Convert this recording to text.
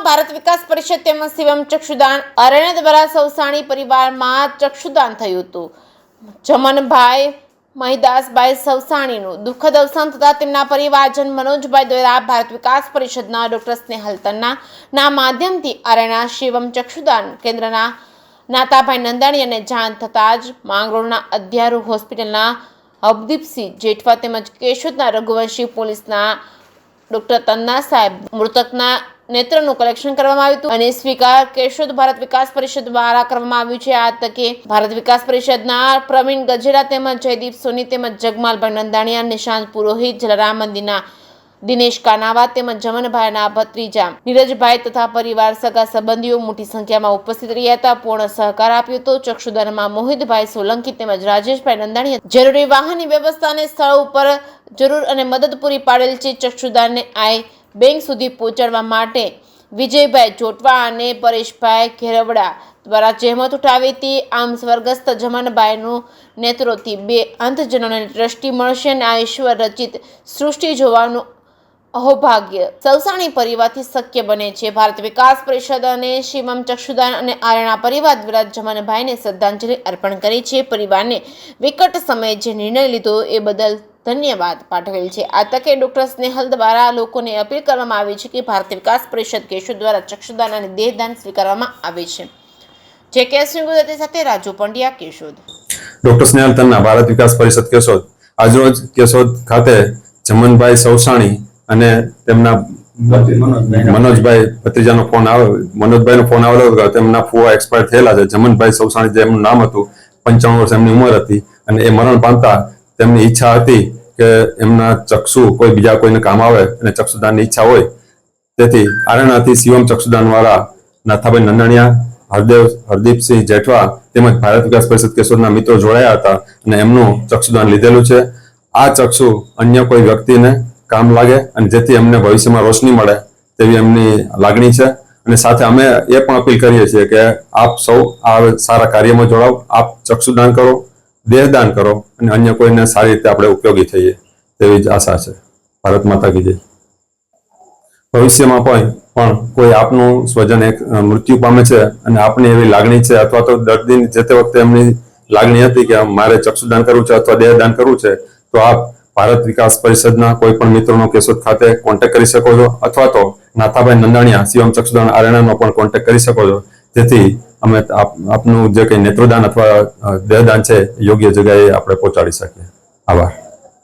કેશોદમાં ભારત વિકાસ પરિષદ તેમજ શિવમ ચક્ષુદાન અરણ્ય દ્વારા સૌસાણી પરિવારમાં ચક્ષુદાન થયું હતું. જમનભાઈ મહિદાસભાઈ સૌસાણીનું દુઃખદ અવસાન થતા તેમના પરિવારજન મનોજભાઈ દ્વારા ભારત વિકાસ પરિષદના ડોક્ટર સ્નેહલ તન્ના માધ્યમથી અરણ્ય શિવમ ચક્ષુદાન કેન્દ્રના નાતાભાઈ નંદાણીને જાણ થતાં જ માંગરોળના અધ્યારૂ હોસ્પિટલના અબદીપસિંહ જેઠવા તેમજ કેશોદના રઘુવંશી પોલીસના ડોક્ટર તન્ના સાહેબ મૃતકના નેત્રનું કલેક્શન કરવામાં આવ્યું હતું અને સ્વીકાર કેશોદ ભારત વિકાસ પરિષદ દ્વારા કરવામાં આવ્યું છે. આ તકે ભારત વિકાસ પરિષદના પ્રવીણ ગજેરા તેમજ જયદીપ સોની તેમજ જગમાલભાઈ નંદાણીયા, નિશાંત પુરોહિત, જલારામ મંદિરના દિનેશ કાનાવા તેમજ જમનભાઈના ભત્રીજા નીરજભાઈ તથા પરિવાર સગા સંબંધીઓ મોટી સંખ્યામાં ઉપસ્થિત રહ્યા હતા. પૂર્ણ સહકાર આપ્યો હતો. ચક્ષુદાનમાં મોહિતભાઈ સોલંકી તેમજ રાજેશભાઈ નંદાણીયા જરૂરી વાહનની વ્યવસ્થાને સ્થળ ઉપર જરૂર અને મદદ પૂરી પાડેલ છે. ચક્ષુદાનને આઈ બેંક સુધી પહોંચાડવા માટે વિજયભાઈ જોટવા અને પરેશભાઈ ઘેરવડા દ્વારા જહેમત ઉઠાવી હતી. આમ સ્વર્ગસ્થ જમનભાઈનું નેત્રોથી બે અંધજનોને દ્રષ્ટિ મળશે અને આ ઈશ્વર રચિત સૃષ્ટિ જોવાનું અહોભાગ્ય સૌસાણી પરિવારથી શક્ય બને છે. ભારત વિકાસ પરિષદ અને શિવમ ચક્ષુદાન અને આરણા પરિવાર દ્વારા જમનભાઈને શ્રદ્ધાંજલિ અર્પણ કરી છે. પરિવારને વિકટ સમયે જે નિર્ણય લીધો એ બદલ ધન્યવાદ પાઠવેલ છે. આ તકે ડોક્ટર સ્નેહલ દ્વારા લોકોને અપીલ કરવામાં આવી છે કે ભારત વિકાસ પરિષદ કેશોદ દ્વારા ચક્ષુદાન અને દેહદાન સ્વીકારવામાં આવે છે. જે કેસની ગુજરાતી સાથે રાજુ પંડ્યા, કેશોદ. ડોક્ટર સ્નેહલ તન્ના, ભારત વિકાસ પરિષદ કેશોદ. આજરોજ કેશોદ ખાતે જમનભાઈ સૌસાણી અને તેમના મનોજભાઈ ભત્રીજાનો ફોન આવ્યો. મનોજભાઈનો ફોન આવેલો હતો. તેમના ફુવા એક્સપાયર થયેલા છે. જમનભાઈ સૌસાણી જેમનું નામ હતું, 55 વર્ષ એમની ઉંમર હતી અને એ મરણ પામતા તેમની ઈચ્છા હતી કે એમના ચક્ષુ કોઈ બીજા કોઈને કામ આવે અને ચક્ષુદાનની ઈચ્છા હોય. તેથી આરણાથી શિવમ ચક્ષુદાન વાળા નાથાભાઈ નંદાણીયા, હરદીપસિંહ જેઠવા તેમજ ભારત વિકાસ પરિષદ કેશોદના મિત્રો જોડાયા હતા અને એમનું ચક્ષુદાન લીધેલું છે. આ ચક્ષુ અન્ય કોઈ વ્યક્તિને કામ લાગે અને જેથી એમને ભવિષ્યમાં રોશની મળે તેવી એમની લાગણી છે. અને સાથે અમે એ પણ અપીલ કરીએ છીએ કે આપ સૌ આ સારા કાર્યમાં જોડાઓ, આપ ચક્ષુદાન કરો, દેહદાન કરો અને અન્ય કોઈને સારી રીતે આપણે ઉપયોગી થઈએ તેવી જ આશા છે. ભારત માતા કી જય. ભવિષ્યમાં પણ કોઈ આપનું સ્વજન એક મૃત્યુ પામે છે અને આપની એવી લાગણી છે અથવા તો દર્દીની જે તે વખતે એમની લાગણી હતી કે મારે ચક્ષુદાન કરવું છે અથવા દેહદાન કરવું છે, તો આપ ભારત વિકાસ પરિષદના કોઈ પણ મિત્રોનો કેશોદ ખાતે કોન્ટેક્ટ કરી શકો છો અથવા તો નાથાભાઈ નંદાણીયા શિવમ ચક્ષુદાન આરણાનો પણ કોન્ટેક્ટ કરી શકો છો. જેથી અમે આપનું જે કંઈ નેત્રદાન અથવા દેહદાન છે યોગ્ય જગ્યાએ આપણે પહોંચાડી શકીએ. આભાર.